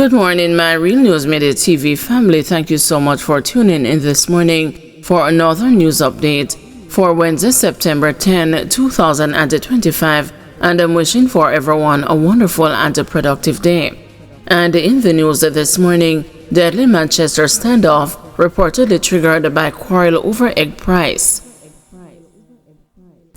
Good morning, my Real News Midday TV family. Thank you so much for tuning in this morning for another news update for Wednesday, September 10, 2025, and I'm wishing for everyone a wonderful and a productive day. And in the news this morning, deadly Manchester standoff reportedly triggered by quarrel over egg price.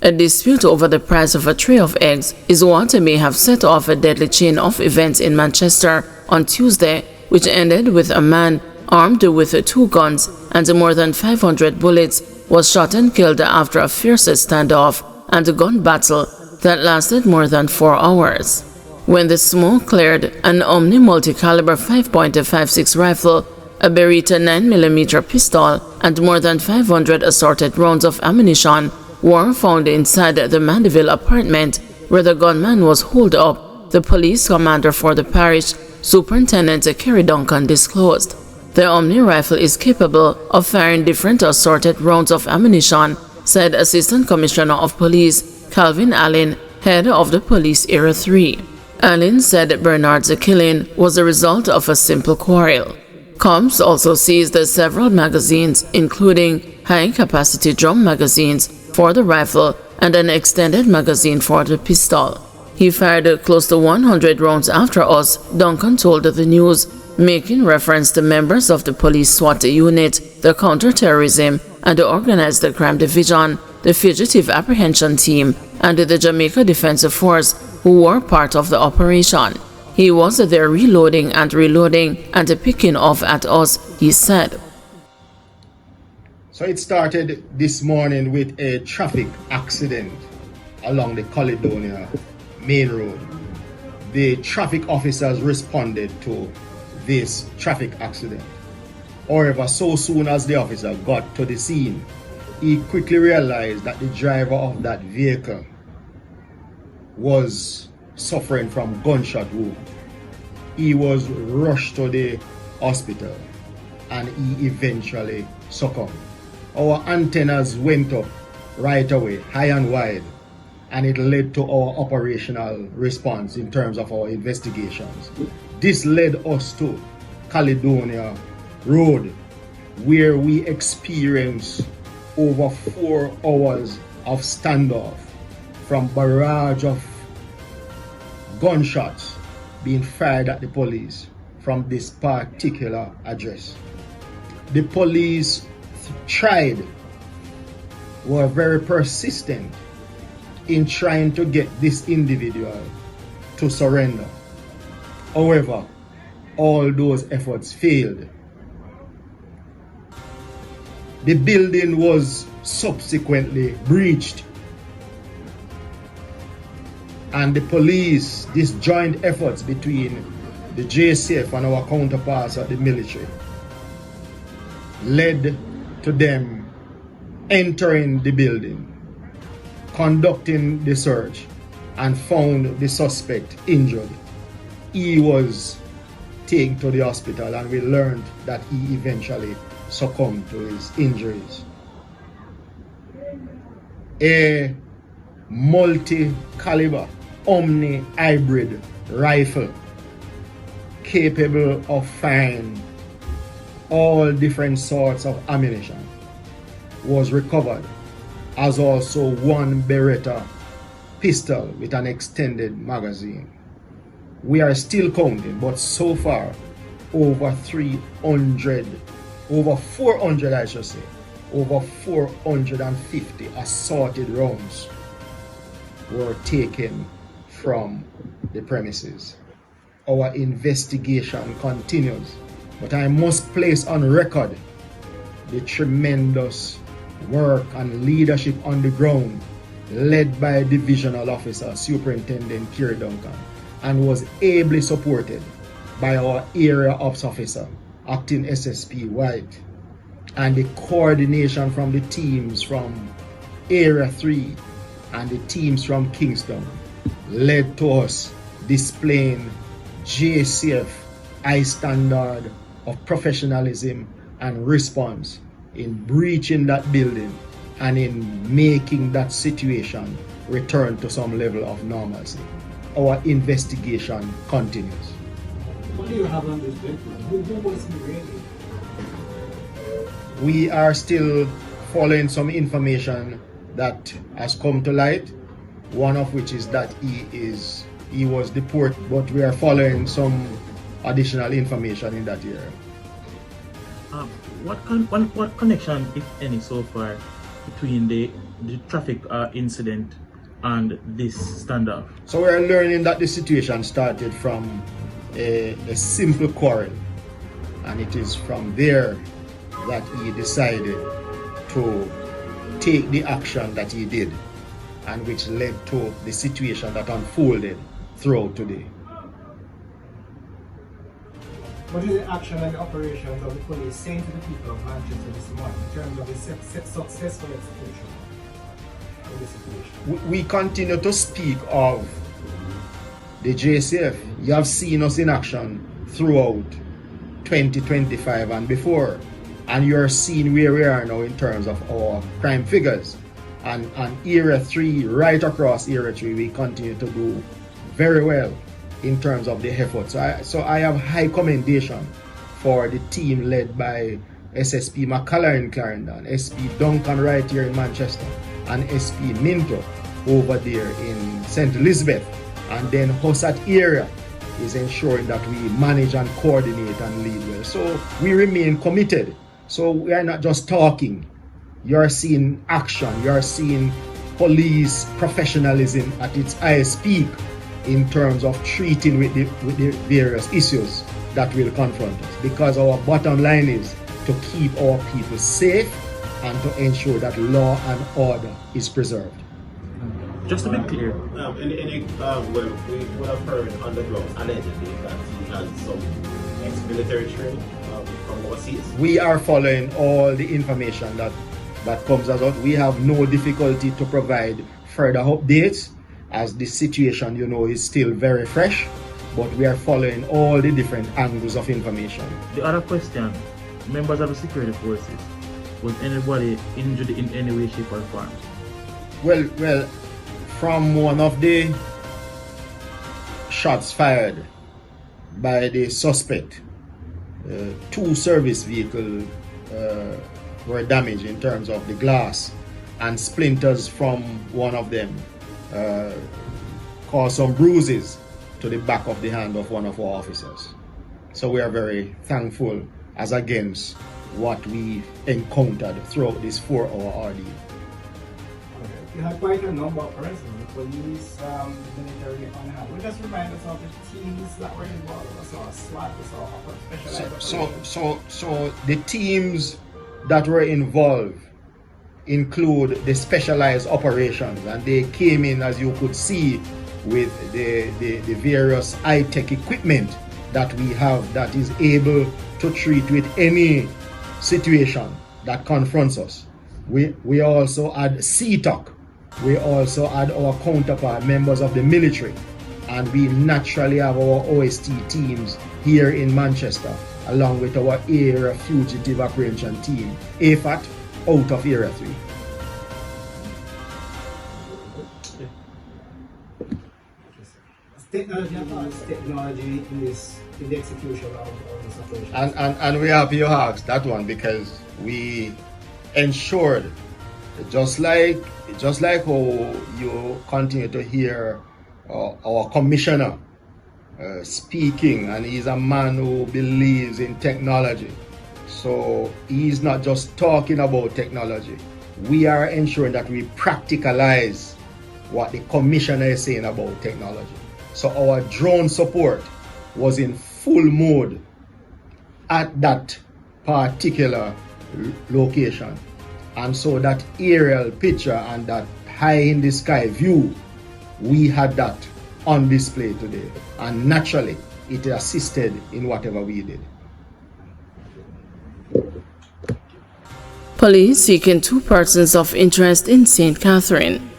A dispute over the price of a tray of eggs is what may have set off a deadly chain of events in Manchester on Tuesday, which ended with a man armed with 2 guns and more than 500 bullets was shot and killed after a fierce standoff and a gun battle that lasted more than 4 hours. When the smoke cleared, an Omni multi-caliber 5.56 rifle, a Beretta 9mm pistol, and more than 500 assorted rounds of ammunition were found inside the Mandeville apartment where the gunman was holed up, the police commander for the parish, Superintendent Kerry Duncan, disclosed. The Omni rifle is capable of firing different assorted rounds of ammunition, said Assistant Commissioner of Police Calvin Allen, head of the Police Area 3. Allen said Bernard's killing was the result of a simple quarrel. Combs also seized several magazines, including high-capacity drum magazines for the rifle and an extended magazine for the pistol. He fired close to 100 rounds after us, Duncan told the news, making reference to members of the police SWAT unit, the counter-terrorism and the organized crime division, the fugitive apprehension team, and the Jamaica Defense Force who were part of the operation. He was there reloading and picking off at us, he said. So it started this morning with a traffic accident along the Caledonia main road. The traffic officers responded to this traffic accident. However, so soon as the officer got to the scene, he quickly realized that the driver of that vehicle was suffering from gunshot wound. He was rushed to the hospital and he eventually succumbed. Our antennas went up right away, high and wide, and it led to our operational response in terms of our investigations. This led us to Caledonia Road, where we experienced over 4 hours of standoff from barrage of gunshots being fired at the police from this particular address. The police were very persistent in trying to get this individual to surrender. However, all those efforts failed. The building was subsequently breached, and the police, these joint efforts between the JCF and our counterparts of the military, led to them entering the building, conducting the search, and found the suspect injured. He was taken to the hospital and we learned that he eventually succumbed to his injuries. A multi-caliber Omni hybrid rifle capable of firing all different sorts of ammunition was recovered, as also 1 Beretta pistol with an extended magazine. We are still counting, but so far over 450 assorted rounds were taken from the premises. Our investigation continues, but I must place on record the tremendous work and leadership on the ground led by Divisional Officer Superintendent Kerry Duncan, and was ably supported by our Area Ops Officer, Acting SSP White, and the coordination from the teams from Area 3 and the teams from Kingston led to us displaying JCF high standard of professionalism and response in breaching that building and in making that situation return to some level of normalcy. Our investigation continues. What do you have on this gentleman? Who was he really? We are still following some information that has come to light, one of which is that he was deported, but we are following some additional information in that area. What connection, if any, so far between the traffic incident and this standoff? So we are learning that the situation started from a simple quarrel, and it is from there that he decided to take the action that he did, and which led to the situation that unfolded throughout today. What is the action and the operations of the police saying to the people of Manchester this morning in terms of the successful execution of the situation? We continue to speak of the JCF. You have seen us in action throughout 2025 and before, and you're seeing where we are now in terms of our crime figures. And Area 3, right across Area 3, we continue to do very well in terms of the effort. So I have high commendation for the team led by SSP McCullough in Clarendon, SP Duncan right here in Manchester, and SP Minto over there in St. Elizabeth. And then Hussat area is ensuring that we manage and coordinate and lead well. So we remain committed. So we are not just talking. You're seeing action. You're seeing police professionalism at its highest peak in terms of treating with the various issues that will confront us. Because our bottom line is to keep our people safe and to ensure that law and order is preserved. Just to be clear. Well, we would have heard on the ground allegedly that he has some ex-military training from overseas. We are following all the information that comes out. We have no difficulty to provide further updates, as the situation, is still very fresh, but we are following all the different angles of information. The other question, members of the security forces, was anybody injured in any way, shape or form? Well, from one of the shots fired by the suspect, 2 service vehicles were damaged in terms of the glass, and splinters from one of them caused some bruises to the back of the hand of one of our officers. So we are very thankful as against what we encountered throughout this 4-hour ordeal. You had quite a number of persons, the police, military on hand. Will just remind us of the teams that were involved. We saw SWAT, we saw specialized operations. So the teams that were involved include the specialized operations, and they came in, as you could see, with the various high-tech equipment that we have that is able to treat with any situation that confronts us. We also add CTOC. We also add our counterpart members of the military, and we naturally have our OST teams here in Manchester, along with our Area Fugitive Apprehension Team, AFAT, out of Area 3. Technology in the execution of this operation. And we have you asked that one, because we ensured, just like how you continue to hear our commissioner speaking, and he's a man who believes in technology. So he's not just talking about technology. We are ensuring that we practicalize what the commissioner is saying about technology. So our drone support was in full mode at that particular location. And so that aerial picture and that high in the sky view, we had that on display today. And naturally, it assisted in whatever we did. Police seeking 2 persons of interest in St. Catherine.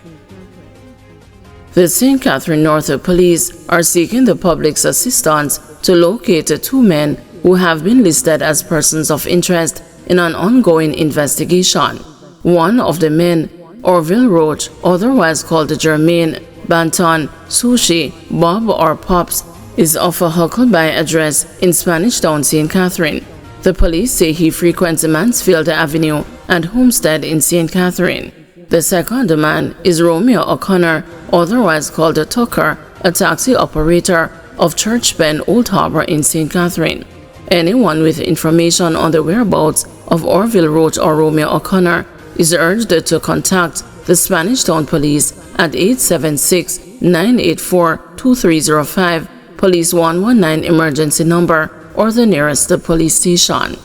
The St. Catherine North Police are seeking the public's assistance to locate 2 men who have been listed as persons of interest in an ongoing investigation. One of the men, Orville Roach, otherwise called Jermaine Banton Sushi, Bob or Pops, is of a Huckleby address in Spanish Town, St. Catherine. The police say he frequents Mansfield Avenue and Homestead in St. Catherine. The second man is Romeo O'Connor, otherwise called Tucker, a taxi operator of Church Bend, Old Harbor in St. Catherine. Anyone with information on the whereabouts of Orville Roach or Romeo O'Connor is urged to contact the Spanish Town Police at 876-984-2305, Police 119 emergency number, or the nearest police station.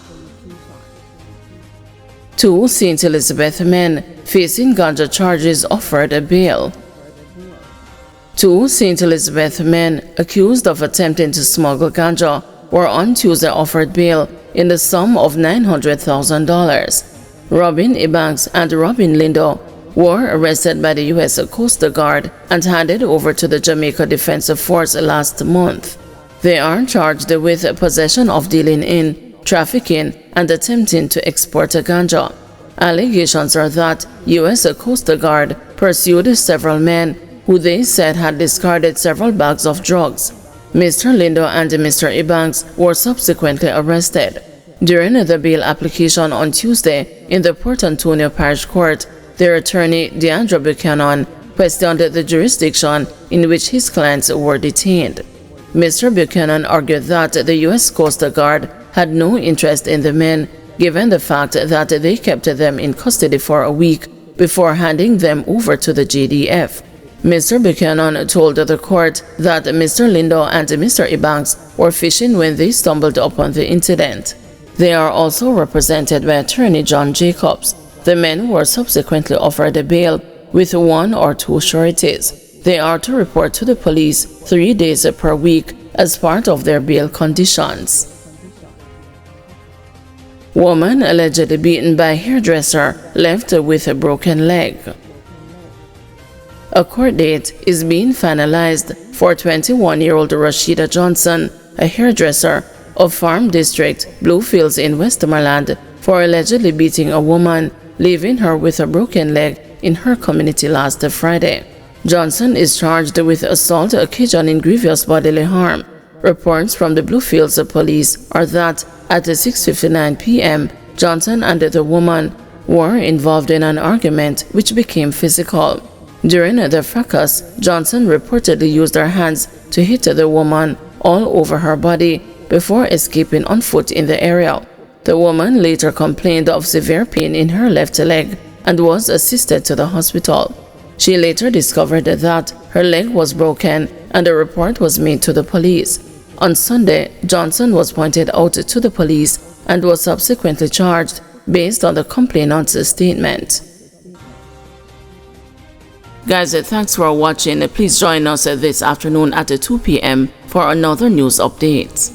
2 St. Elizabeth men facing ganja charges offered a bail. 2 St. Elizabeth men accused of attempting to smuggle ganja were on Tuesday offered bail in the sum of $900,000. Robin Ebanks and Robin Lindo were arrested by the U.S. Coast Guard and handed over to the Jamaica Defense Force last month. They are charged with possession of dealing in, trafficking, and attempting to export ganja. Allegations are that U.S. Coast Guard pursued several men who they said had discarded several bags of drugs. Mr. Lindo and Mr. Ebanks were subsequently arrested. During the bail application on Tuesday in the Port Antonio Parish Court, their attorney, Deandra Buchanan, questioned the jurisdiction in which his clients were detained. Mr. Buchanan argued that the U.S. Coast Guard had no interest in the men, given the fact that they kept them in custody for a week before handing them over to the JDF. Mr. Buchanan told the court that Mr. Lindo and Mr. Ebanks were fishing when they stumbled upon the incident. They are also represented by attorney John Jacobs. The men were subsequently offered a bail with 1 or 2 sureties. They are to report to the police 3 days per week as part of their bail conditions. Woman allegedly beaten by hairdresser left with a broken leg. A court date is being finalized for 21-year-old Rashida Johnson, a hairdresser of Farm District, Bluefields in Westmoreland, for allegedly beating a woman, leaving her with a broken leg in her community last Friday. Johnson is charged with assault occasioning grievous bodily harm. Reports from the Bluefields police are that at 6:59 p.m., Johnson and the woman were involved in an argument which became physical. During the fracas, Johnson reportedly used her hands to hit the woman all over her body before escaping on foot in the area. The woman later complained of severe pain in her left leg and was assisted to the hospital. She later discovered that her leg was broken and a report was made to the police. On Sunday, Johnson was pointed out to the police and was subsequently charged based on the complainant's statement. Guys, thanks for watching. Please join us this afternoon at 2 p.m. for another news update.